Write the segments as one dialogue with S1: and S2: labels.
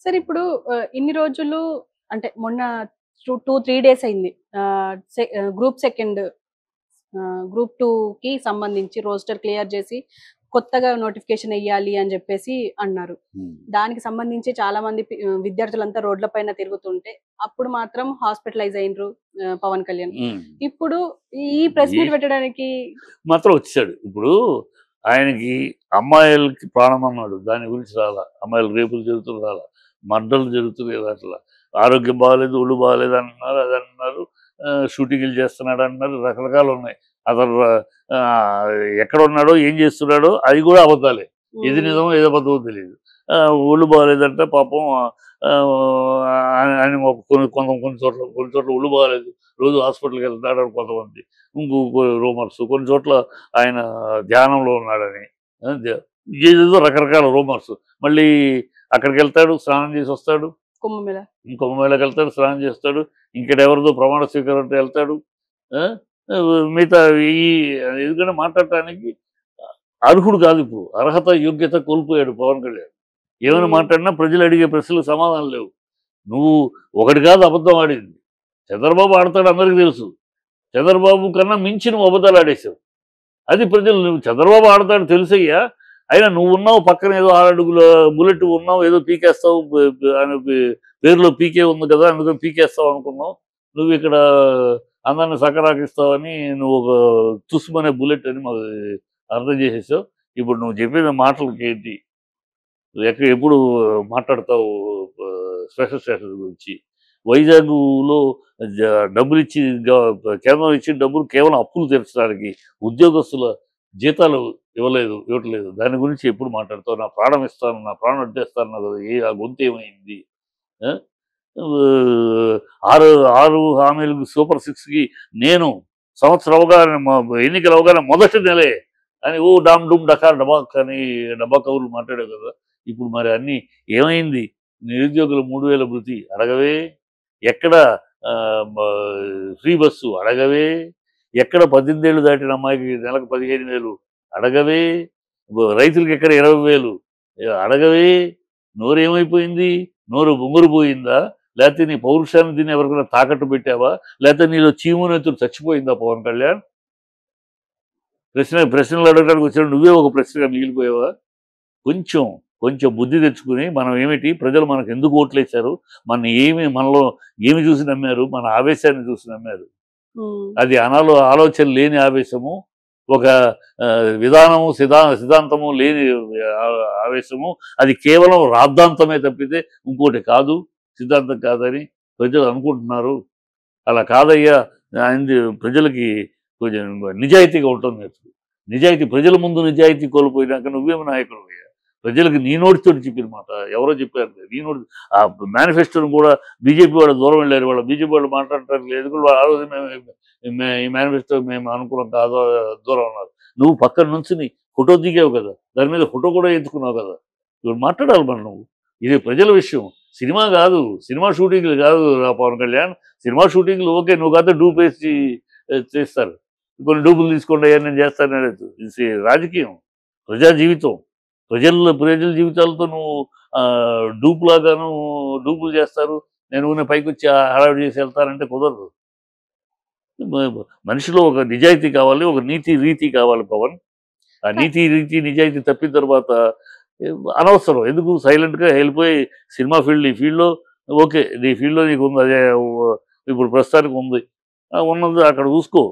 S1: సరే ఇప్పుడు ఇన్ని రోజులు అంటే మొన్న 3 డేస్ అయింది. గ్రూప్ సెకండ్ గ్రూప్ 2కి సంబంధించి రోస్టర్ క్లియర్ చేసి కొత్తగా నోటిఫికేషన్ ఎయ్యాలి అని చెప్పేసి అన్నారు. దానికి సంబంధించి చాలా మంది విద్యార్థులంతా రోడ్ల పైన తిరుగుతుంటే అప్పుడు మాత్రం హాస్పిటలైజ్ అయినరు పవన్ కళ్యాణ్. ఇప్పుడు ఈ ప్రెస్ మీట్ పెట్టడానికి
S2: మాత్రం వచ్చాడు. ఇప్పుడు ఆయనకి అమ్మాయిలకి ప్రాణం అన్నాడు, దాని గురించి రాలా. అమ్మాయిలు రేపులు జరుగుతుంది రాలా, మర్డర్లు జరుగుతుంది అట్లా. ఆరోగ్యం బాగాలేదు, ఒళ్ళు బాగాలేదు అంటున్నారు, అది అంటున్నారు, షూటింగ్లు చేస్తున్నాడు అంటున్నారు, రకరకాలు ఉన్నాయి. అతను ఎక్కడ ఉన్నాడో ఏం చేస్తున్నాడో అది కూడా అబద్ధాలే. ఏది నిజమో ఏది అబద్ధమో తెలియదు. ఒళ్ళు బాగాలేదంటే పాపం ఆయన కొన్ని చోట్ల ఒళ్ళు బాగాలేదు, రోజు హాస్పిటల్కి వెళ్తాడని కొంతమంది, ఇంకో రూమర్స్. కొన్ని చోట్ల ఆయన ధ్యానంలో ఉన్నాడని, ఏదేదో రకరకాల రూమర్స్. మళ్ళీ అక్కడికి వెళ్తాడు, స్నానం చేసి వస్తాడు, కుంభమేళకి వెళ్తాడు, స్నానం చేస్తాడు, ఇంకెవరిదో ప్రమాణ స్వీకారం వెళ్తాడు. మిగతా ఎందుకంటే మాట్లాడటానికి అర్హుడు కాదు. ఇప్పుడు అర్హత యోగ్యత కోల్పోయాడు పవన్ కళ్యాణ్. ఏమైనా మాట్లాడినా ప్రజలు అడిగే ప్రశ్నలకు సమాధానం లేవు. నువ్వు ఒకటి కాదు అబద్ధం ఆడింది. చంద్రబాబు ఆడతాడు అందరికీ తెలుసు. చంద్రబాబు కన్నా మించి నువ్వు అబద్ధాలు ఆడేసావు. అది ప్రజలు నువ్వు చంద్రబాబు ఆడతాడు తెలుసయ్యా. అయినా నువ్వు ఉన్నావు పక్కన, ఏదో 6 అడుగుల బుల్లెట్ ఉన్నావు, ఏదో పీకేస్తావు, పేరులో పీకే ఉంది కదా అందుకని పీకేస్తావు అనుకున్నావు. నువ్వు ఇక్కడ అందరిని సకరాకిస్తావని నువ్వు ఒక తుస్మనే బుల్లెట్ అని మాకు అర్థం చేసేసావు. ఇప్పుడు నువ్వు చెప్పిన మాటలకి ఏంటి, ఎప్పుడు మాట్లాడతావు స్పెషల్ స్టేటస్ గురించి? వైజాగ్లో డబ్బులు ఇచ్చి, కేంద్రం ఇచ్చిన డబ్బులు కేవలం అప్పులు తీర్చడానికి, ఉద్యోగస్తుల జీతాలు ఇవ్వట్లేదు. దాని గురించి ఎప్పుడు మాట్లాడతావు? నా ప్రాణం ఇస్తాను, నా ప్రాణం అడ్డేస్తాను కదా, ఆ గొంతు ఏమైంది? 6 హామీలకు సూపర్ 6కి నేను సంవత్సరం అవగానే, ఎన్నికలు అవగానే మొదటి నెలే అని డామ్ డూమ్ డకార్ డబాక్ అని డబ్బా కవులు మాట్లాడావు కదా. ఇప్పుడు మరి అన్నీ ఏమైంది? నిరుద్యోగులు 3000 భృతి అడగవే, ఎక్కడ ఫ్రీ బస్సు అడగవే, ఎక్కడ 18 ఏళ్ళు దాటిన అమ్మాయికి నెలకు 15,000 అడగవే, రైతులకి ఎక్కడ 20,000 అడగవే. నోరేమైపోయింది? నోరు బొంగురుపోయిందా? లేకపోతే నీ పౌరుషాన్ని దీన్ని ఎవరికైనా తాకట్టు పెట్టావా? లేకపోతే నీలో చీమునెత్తులు చచ్చిపోయిందా పవన్ కళ్యాణ్? ప్రశ్నలు అడగడానికి వచ్చిన నువ్వే ఒక ప్రశ్నగా మిగిలిపోయావా? కొంచెం బుద్ధి తెచ్చుకుని, మనం ఏమిటి, ప్రజలు మనకు ఎందుకు ఓట్లేశారు, మనలో ఏమి చూసి నమ్మారు? మన ఆవేశాన్ని చూసి నమ్మారు. అది ఆలోచన లేని ఆవేశము, ఒక విధానము సిద్ధాంతము లేని ఆవేశము. అది కేవలం రాద్ధాంతమే తప్పితే ఇంకోటి కాదు, సిద్ధాంతం కాదని ప్రజలు అనుకుంటున్నారు. అలా కాదయ్యా. ప్రజలకి కొంచెం నిజాయితీగా ఉంటుంది నేర్చుకో. నిజాయితీ, ప్రజల ముందు నిజాయితీ కోల్పోయినాక నువ్వేమి నాయకుడు అయ్యా? ప్రజలకు నీ నోటితో చెప్పిన మాట ఎవరో చెప్పారు. నీ నోటి ఆ మేనిఫెస్టోని కూడా బీజేపీ వాళ్ళు దూరం వెళ్ళారు. వాళ్ళు బీజేపీ వాళ్ళు మాట్లాడటానికి లేదు. ఆ రోజు ఈ మేనిఫెస్టో మేము అనుకున్నాం కాదు, దూరం ఉన్నారు. నువ్వు పక్కన నుంచి నీ ఫోటో దిగావు కదా, దాని మీద ఫోటో కూడా ఎత్తుకున్నావు కదా. ఇప్పుడు మాట్లాడాలి మరి నువ్వు. ఇది ప్రజల విషయం, సినిమా కాదు, సినిమా షూటింగ్లు కాదు పవన్ కళ్యాణ్. సినిమా షూటింగ్లు ఓకే, నువ్వు కాదు డూప్ వేసి చేస్తారు, కొన్ని డూపులు తీసుకోండి అయ్యా నేను చేస్తాను. ఇది రాజకీయం, ప్రజా జీవితం, ప్రజల జీవితాలతో నువ్వు డూపులు చేస్తారు. నేను పైకి వచ్చి హడావిడి చేసి వెళ్తానంటే కుదరదు. మనిషిలో ఒక నిజాయితీ కావాలి, ఒక నీతి రీతి కావాలి పవన్. ఆ నీతి రీతి నిజాయితీ తప్పిన తర్వాత అనవసరం ఎందుకు సైలెంట్గా వెళ్ళిపోయి సినిమా ఫీల్డ్, ఈ ఫీల్డ్లో ఓకే, నీ ఫీల్డ్లో నీకు ఉంది, అదే ఇప్పుడు ప్రస్తుతానికి ఉన్నది అక్కడ చూసుకో.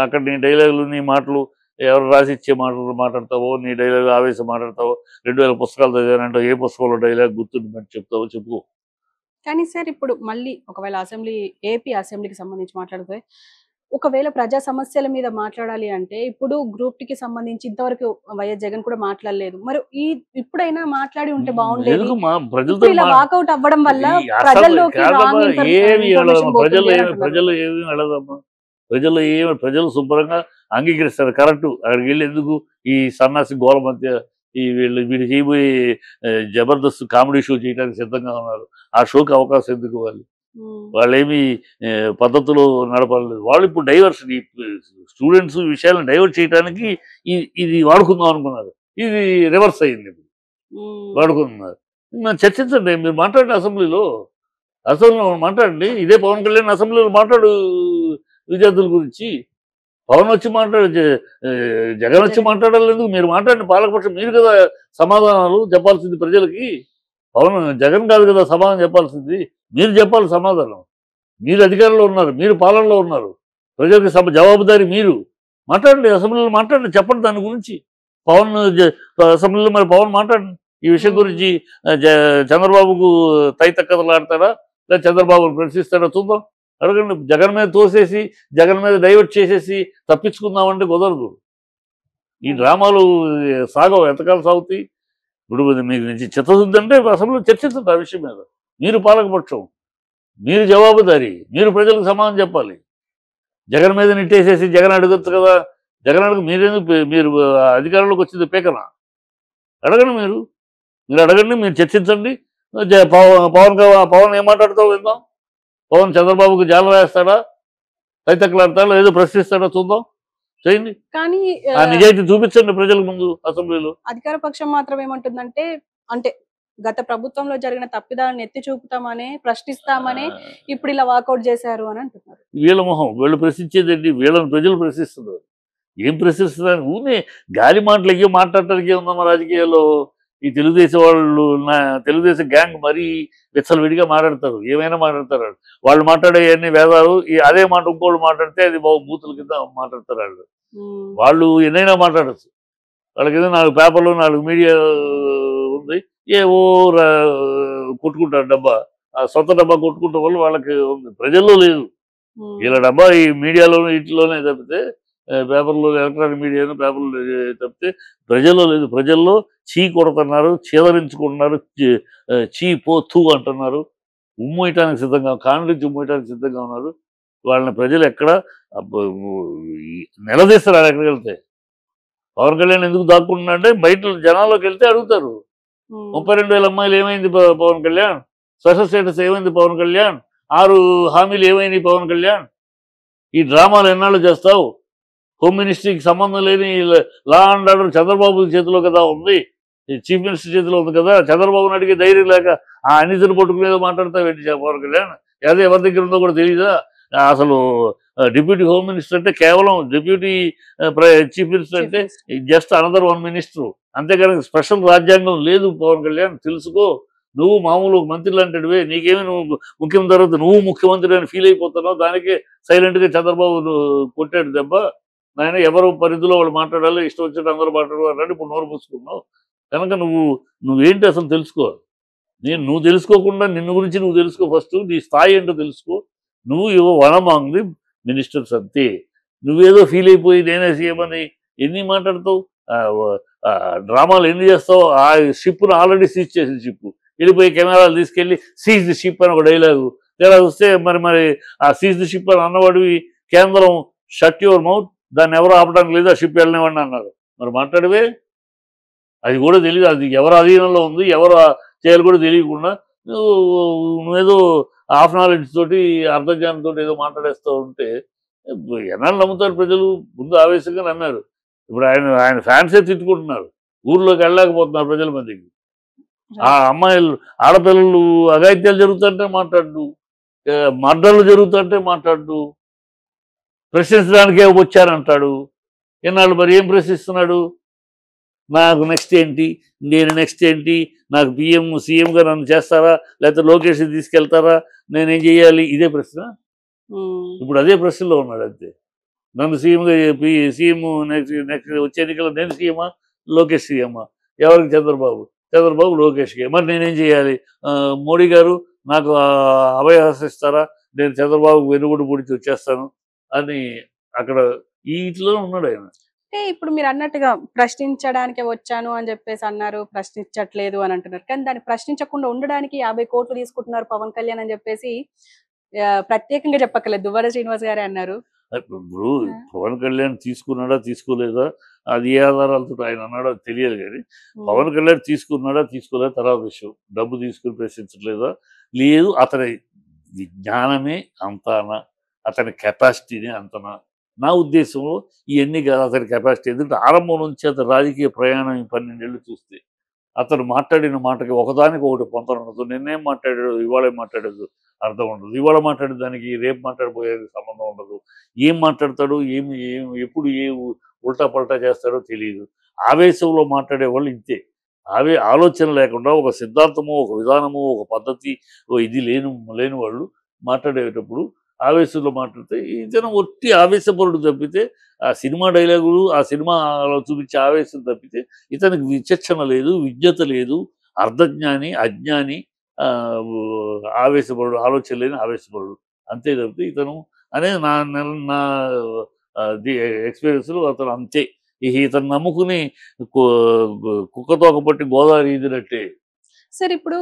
S2: అక్కడ నీ డైలాగులు, నీ మాటలు, ఎవరు రాసి ఇచ్చే మాటలు మాట్లాడతావో, నీ డైలాగ్ ఆవేశం మాట్లాడతావో, 2000 పుస్తకాలు చదివానంటే ఏ పుస్తకంలో డైలాగ్ గుర్తుండి చెప్తావో చెప్పుకో.
S1: కానీ సార్ ఇప్పుడు మళ్ళీ ఒకవేళ ఏపీ అసెంబ్లీకి సంబంధించి మాట్లాడితే, ఒకవేళ ప్రజా సమస్యల మీద మాట్లాడాలి అంటే ఇప్పుడు గ్రూప్ కి సంబంధించి ఇంతవరకు వైఎస్ జగన్ కూడా మాట్లాడలేదు. మరి ఇప్పుడైనా మాట్లాడి ఉంటే బాగుండేది. ఇలా వాకౌట్ అవ్వడం వల్ల ప్రజల్లోకి
S2: ప్రజలు శుభ్రంగా అంగీకరిస్తారు. కరెక్ట్. అక్కడికి వెళ్ళి ఎందుకు ఈ సన్నాసి గోల మధ్య వీళ్ళు చేయబోయే జబర్దస్త్ కామెడీ షో చేయడానికి సిద్ధంగా ఉన్నారు. ఆ షోకి అవకాశం ఎందుకు? వాళ్ళేమి పద్ధతులు నడపలేదు. వాళ్ళు ఇప్పుడు డైవర్షన్, స్టూడెంట్స్ విషయాలను డైవర్ట్ చేయడానికి ఇది వాడుకుందాం అనుకున్నారు. ఇది రివర్స్ అయింది. ఇప్పుడు వాడుకుంటున్నారు. మరి చర్చించండి, మీరు మాట్లాడండి అసెంబ్లీలో మాట్లాడండి. ఇదే పవన్ కళ్యాణ్ అసెంబ్లీలో మాట్లాడు విద్యార్థుల గురించి. పవన్ వచ్చి మాట్లాడు, జగన్ వచ్చి మాట్లాడలేదు. మీరు మాట్లాడండి, పాలకపక్షం మీరు కదా సమాధానాలు చెప్పాల్సింది ప్రజలకి. జగన్ కాదు కదా సమాధానం చెప్పాల్సింది, మీరు చెప్పాలి సమాధానం. మీరు అధికారంలో ఉన్నారు, మీరు పాలనలో ఉన్నారు, ప్రజలకు జవాబుదారీ మీరు. మాట్లాడండి, అసెంబ్లీలో మాట్లాడండి, చెప్పండి దాని గురించి. అసెంబ్లీలో మరి పవన్ మాట్లాడండి ఈ విషయం గురించి. చంద్రబాబుకు తైతక్కదలాడతాడా లేదా చంద్రబాబును ప్రశ్నిస్తాడా చూద్దాం. అడగండి. జగన్ మీద తోసేసి, జగన్ మీద డైవర్ట్ చేసేసి తప్పించుకుందామంటే కుదరదు. ఈ డ్రామాలు సాగవు, ఎంతకాలం సాగుతాయి. ఇప్పుడు మీకు నుంచి చిత్తశుద్ధి అంటే అసెంబ్లీలో చర్చించండి ఆ విషయం మీద. మీరు పాలకపక్షం, మీరు జవాబుదారీ, మీరు ప్రజలకు సమాధానం చెప్పాలి. జగన్ మీద నెట్టేసేసి జగన్ అడగచ్చు కదా, జగన్ అడుగు మీరు అధికారంలోకి వచ్చింది పీకన. అడగండి, మీరు అడగండి, మీరు చర్చించండి. పవన్ ఏం మాట్లాడతావు విందాం. పవన్ చంద్రబాబుకు జాల వేస్తాడా, తైతక్కలాడతాడా, ఏదో ప్రశ్నిస్తాడా చూద్దాం. చేయండి,
S1: కానీ
S2: ఆ నిజాయితీ చూపించండి ప్రజల ముందు అసెంబ్లీలో.
S1: అధికార పక్షం మాత్రం ఏమంటుందంటే, అంటే గత ప్రభుత్వంలో జరిగిన తప్పిదాలను ఎత్తి చూపుతామని, ప్రశ్నిస్తామని ఇప్పుడు ఇలా వాకౌట్ చేశారు అని అంటున్నారు.
S2: వీళ్ళ మొహం, వీళ్ళు ప్రశ్నించేదండి, వీళ్ళని ప్రజలు ప్రశ్నిస్తున్నారు. ఏం ప్రశ్నిస్తున్నారు? ఊనే గాలి మాటలు ఎక్కి మాట్లాడటానికి ఉందమ్మా రాజకీయాల్లో. ఈ తెలుగుదేశం వాళ్ళు, తెలుగుదేశం గ్యాంగ్ మరీ విచ్చలవిడిగా మాట్లాడతారు, ఏమైనా మాట్లాడతారు. వాళ్ళు మాట్లాడే అన్ని వేదాలు, అదే మాట ఇంకోళ్ళు మాట్లాడితే అది బూతుల కింద మాట్లాడతారు. వాళ్ళు ఎన్నైనా మాట్లాడచ్చు. వాళ్ళకి ఏదో 4 పేపర్లు 4 మీడియా ఉంది, ఏవో కొట్టుకుంటారు డబ్బా. ఆ సొంత డబ్బా కొట్టుకుంటే వల్ల వాళ్ళకి ఉంది, ప్రజల్లో లేదు. వీళ్ళ డబ్బా ఈ మీడియాలోనే వీటిలోనే తప్పితే, పేపర్లో ఎలక్ట్రానిక్ మీడియాను పేపర్లు తప్పితే ప్రజల్లో లేదు. ప్రజల్లో చీ కొడుతున్నారు, చీదరించుకుంటున్నారు, చీ పో తూ అంటున్నారు, ఉమ్మేయటానికి సిద్ధంగా, కాండ్రించి ఉమ్మేయటానికి సిద్ధంగా ఉన్నారు. వాళ్ళని ప్రజలు ఎక్కడ నిలదీస్తారు. ఎక్కడికి వెళ్తే పవన్ కళ్యాణ్ ఎందుకు దాక్కుంటున్నాడంటే, బయట జనాల్లోకి వెళ్తే అడుగుతారు. 32,000 అమ్మాయిలు ఏమైంది పవన్ కళ్యాణ్, స్పెషల్ స్టేటస్ ఏమైంది పవన్ కళ్యాణ్, 6 హామీలు ఏమైంది పవన్ కళ్యాణ్, ఈ డ్రామాలు ఎన్నాళ్ళు చేస్తావు, హోమ్ మినిస్ట్రీకి సంబంధం లేని లా అండ్ ఆర్డర్ చంద్రబాబు చేతిలో కదా ఉంది, చీఫ్ మినిస్టర్ చేతిలో ఉంది కదా. చంద్రబాబుని అడిగే ధైర్యం లేక ఆ అనితను పట్టుకునేదో మాట్లాడతావు ఏంటి పవన్ కళ్యాణ్? అదే ఎవరి దగ్గర ఉందో కూడా తెలియదా? అసలు డిప్యూటీ హోమ్ మినిస్టర్ అంటే కేవలం డిప్యూటీ చీఫ్ మినిస్టర్ అంటే జస్ట్ అనదర్ 1 మినిస్టర్, అంతేకాని స్పెషల్ రాజ్యాంగం లేదు పవన్ కళ్యాణ్, తెలుసుకో. నువ్వు మామూలు మంత్రులు అంటాడువే, నీకేమి నువ్వు ముఖ్యమంత్రి తర్వాత నువ్వు ముఖ్యమంత్రి అని ఫీల్ అయిపోతున్నావు. దానికే సైలెంట్గా చంద్రబాబు కొట్టాడు దెబ్బ. నాయన ఎవరు పరిధిలో వాళ్ళు మాట్లాడాలి, ఇష్టం వచ్చినట్టు అందరూ మాట్లాడాలి అన్నాడు. ఇప్పుడు నోరు పూసుకున్నావు కనుక నువ్వేంటి అసలు తెలుసుకో. నువ్వు తెలుసుకోకుండా నిన్ను గురించి నువ్వు తెలుసుకో. ఫస్ట్ నీ స్థాయి ఏంటో తెలుసుకో. నువ్వు వన్ అమాంగ్ ది మినిస్టర్స్ అంతే. నువ్వేదో ఫీల్ అయిపోయి నేనే సీఎం అని ఎన్ని మాట్లాడతావు, డ్రామాలు ఎన్ని చేస్తావు. ఆ షిప్ను ఆల్రెడీ సీజ్ చేసిన షిప్ వెళ్ళిపోయి కెమెరాలు తీసుకెళ్ళి సీజ్ ది షిప్ అని ఒక డైలాగు ఇలా వస్తే మరి ఆ సీజ్ ది షిప్ అని అన్నవాడివి కేంద్రం షట్ యువర్ మౌత్, దాన్ని ఎవరు ఆపడానికి లేదు, ఆ షిప్ వెళ్ళనివ్వండి అన్నారు. మరి మాట్లాడివే అది కూడా తెలియదు, అది ఎవరు అధీనంలో ఉంది, ఎవరు చేయాలి కూడా తెలియకుండా నువ్వేదో హాఫ్ నాలెడ్జ్ తోటి అర్ధజ్ఞానంతో ఏదో మాట్లాడేస్తూ ఉంటే ఎన్నాళ్ళు నమ్ముతారు ప్రజలు? ముందు ఆవేశంగా నమ్మారు, ఇప్పుడు ఆయన ఫ్యాన్సే తిట్టుకుంటున్నారు, ఊర్లోకి వెళ్ళలేకపోతున్నారు ప్రజల మధ్యకి. ఆ అమ్మాయిలు ఆడపిల్లలు అఘాయిత్యాలు జరుగుతుంటే మాట్లాడు, మర్డర్లు జరుగుతుంటే మాట్లాడు, ప్రశ్నించడానికే వచ్చారంటాడు. ఎన్నాళ్ళు మరి ఏం ప్రశ్నిస్తున్నాడు? నాకు నెక్స్ట్ ఏంటి, నేను నెక్స్ట్ ఏంటి, నాకు సీఎంగా నన్ను చేస్తారా, లేకపోతే లోకేష్ తీసుకెళ్తారా, నేనేం చేయాలి, ఇదే ప్రశ్న. ఇప్పుడు అదే ప్రశ్నలో ఉన్నాడు అంతే. నన్ను సీఎంగా సీఎం నెక్స్ట్ వచ్చే ఎన్నికల్లో నేను సీఎమా, లోకేష్ సీఎమా, ఎవరికి? చంద్రబాబు లోకేష్కి. మరి నేనేం చేయాలి? మోడీ గారు నాకు అభయహస్తం ఇస్తారా, నేను చంద్రబాబు వెనుగుడు పొడిచి వచ్చేస్తాను అని అక్కడ వీటిలో ఉన్నాడు ఆయన.
S1: ఇప్పుడు మీరు అన్నట్టుగా ప్రశ్నించడానికి వచ్చాను అని చెప్పేసి అన్నారు, ప్రశ్నించట్లేదు అని అంటున్నారు. కానీ దాన్ని ప్రశ్నించకుండా ఉండడానికి 50 కోట్లు తీసుకుంటున్నారు పవన్ కళ్యాణ్ అని చెప్పేసి ప్రత్యేకంగా చెప్పక్కర్లేదు, దువ్వాడ శ్రీనివాస్ గారే అన్నారు.
S2: ఇప్పుడు పవన్ కళ్యాణ్ తీసుకున్నాడా తీసుకోలేదా అది ఏ ఆధారాలతో ఆయన అన్నాడో తెలియదు. కానీ పవన్ కళ్యాణ్ తీసుకున్నాడా తీసుకోలేదా తర్వాత విషయం. డబ్బు తీసుకుని ప్రశ్నించట్లేదా లేదు, అతని విజ్ఞానమే అంతానా, అతని కెపాసిటీనే అంతనా? నా ఉద్దేశంలో ఇవన్నీ కాదు అతని కెపాసిటీ. ఎందుకంటే ఆరంభం నుంచి అతని రాజకీయ ప్రయాణం 12 ఏళ్ళు చూస్తే అతను మాట్లాడిన మాటకి ఒకదానికి ఒకటి పొంతన ఉండదు. నిన్నేం మాట్లాడాడు, ఇవాళ ఏం మాట్లాడదు అర్థం ఉండదు. ఇవాళ మాట్లాడే దానికి రేపు మాట్లాడిపోయేది సంబంధం ఉండదు. ఏం మాట్లాడతాడు, ఎప్పుడు ఉల్టా పల్టా చేస్తాడో తెలియదు. ఆవేశంలో మాట్లాడే వాళ్ళు ఇంతే. ఆలోచన లేకుండా ఒక సిద్ధాంతము, ఒక విధానము, ఒక పద్ధతి, ఇది లేని వాళ్ళు మాట్లాడేటప్పుడు ఆవేశంలో మాట్లాడితే ఇతను ఒట్టి ఆవేశపరుడు తప్పితే, ఆ సినిమా డైలాగులు, ఆ సినిమాలో చూపించే ఆవేశం తప్పితే ఇతనికి విచక్షణ లేదు, విజ్ఞత లేదు, అర్ధజ్ఞాని, అజ్ఞాని, ఆ, ఆవేశపరుడు, ఆలోచన లేని ఆవేశపరుడు, అంతే తప్పితే ఇతను అనేది నా ఎక్స్పీరియన్స్లో అతను అంతే. ఇతను నమ్ముకుని కుక్కతోక పట్టి గోదావరి ఈదినట్టే.
S1: సార్ ఇప్పుడు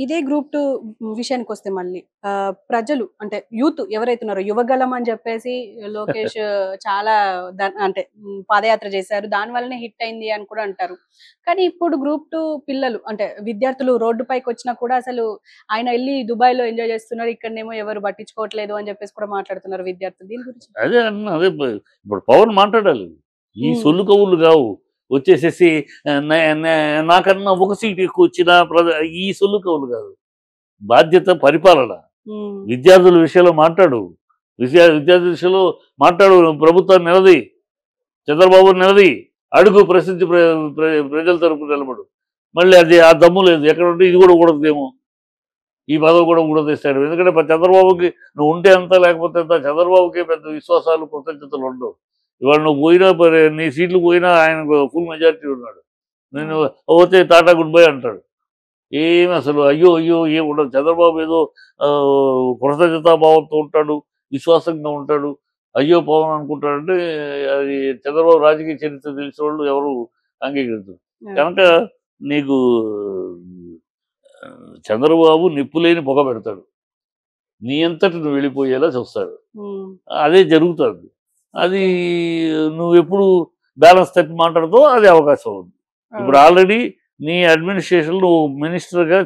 S1: ఇదే గ్రూప్ 2 విషయానికి వస్తే మళ్ళీ ప్రజలు అంటే యూత్ ఎవరైతే ఉన్నారో యువగలం అని చెప్పేసి లోకేష్ చాలా అంటే పాదయాత్ర చేశారు, దాని వల్లనే హిట్ అయింది అని కూడా అంటారు. కానీ ఇప్పుడు గ్రూప్ 2 పిల్లలు అంటే విద్యార్థులు రోడ్డు పైకి వచ్చినా కూడా అసలు ఆయన వెళ్ళి దుబాయ్ లో ఎంజాయ్ చేస్తున్నారు, ఇక్కడనేమో ఎవరు పట్టించుకోవట్లేదు అని చెప్పేసి కూడా మాట్లాడుతున్నారు విద్యార్థులు. దీని గురించి
S2: అదే ఇప్పుడు పవన్ మాట్లాడాలి. ఈ సొల్లు కవులు కావు వచ్చేసేసి నాకన్నా ఒక సీట్ ఎక్కువ వచ్చిన ఈ సొల్లు కవులు కాదు. బాధ్యత, పరిపాలన. విద్యార్థుల విషయంలో మాట్లాడు, విద్యార్థుల విషయంలో మాట్లాడు, ప్రభుత్వాన్ని నిలది, చంద్రబాబు నిలది, అడుగు, ప్రసిద్ధి ప్రజల తరపున నిలబడు. మళ్ళీ అది ఆ దమ్ము లేదు. ఎక్కడ ఉంటే ఇది కూడా కూడదేమో, ఈ పదవి కూడా ఊడదీస్తాడు. ఎందుకంటే చంద్రబాబుకి నువ్వు ఉంటే అంత, లేకపోతే అంత. చంద్రబాబుకి పెద్ద విశ్వాసాలు, కృతజ్ఞతలు ఉండవు. ఇవాళ నువ్వు పోయినా, నీ సీట్లు పోయినా ఆయన ఫుల్ మెజారిటీ ఉన్నాడు. నేను పోతే టాటా గుడ్ బై అంటాడు. ఏమి అసలు అయ్యో ఏం ఉండదు. చంద్రబాబు ఏదో కృతజ్ఞతాభావంతో ఉంటాడు, విశ్వాసంగా ఉంటాడు, అయ్యో పవన్ అనుకుంటాడంటే అది చంద్రబాబు రాజకీయ చరిత్ర తెలిసిన వాళ్ళు ఎవరు అంగీకరించరు. కనుక నీకు చంద్రబాబు నిప్పులేని పొగ పెడతాడు, నీ అంతటి నువ్వు వెళ్ళిపోయేలా చూస్తాడు. అదే జరుగుతుంది. అది నువ్వు ఎప్పుడు బ్యాలెన్స్ తప్పి మాట్లాడుతావు, అది అవకాశం ఉంది. ఇప్పుడు ఆల్రెడీ నీ అడ్మినిస్ట్రేషన్ నువ్వు మినిస్టర్గా